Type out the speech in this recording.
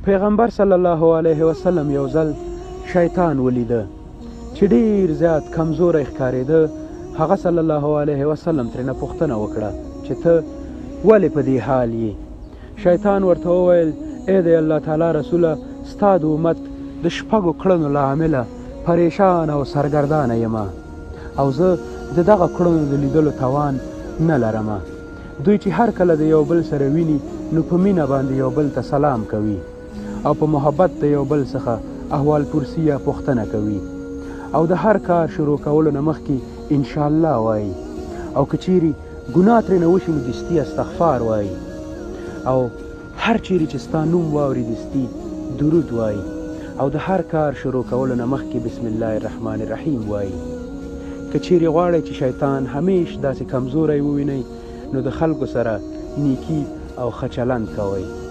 پیغمبر صلی الله علیه وسلم یو ځل شیطان ولیده چې ډېر زیات کمزوری ښکارېده. هغه صلی الله علیه وسلم ترېنه پوښتنه وکړه چې ته ولې په دې حال یې؟ شیطان ورته وویل ای د الله تعالی رسوله، ستا د امت د شپږو کړنو له امله پریشان او سرګردانه یم او زه د دغه کړنو د لیدلو توان نه لرم. دوی چې هر کله د یو بل سره ویني نو په مینه باندې یو بل ته سلام کوي او په محبت د یو بل څخه احوال پرسی یا پوښتنه کوي او د هر کار شروع کولو نه مخکې انشاءالله وایي او که چیرې ګناه ترېنه وشي نو دستي استغفار وایي او هر چیرې چې ستا نوم واوري دستي درود وایي او د هر کار شروع کولو نه مخکې بسم الله الرحمن الرحیم وایي. که چیرې غواړئ چې شیطان همیش داسې کمزوری ووینئ نو د خلکو سره نیکي او ښه چلند کوئ.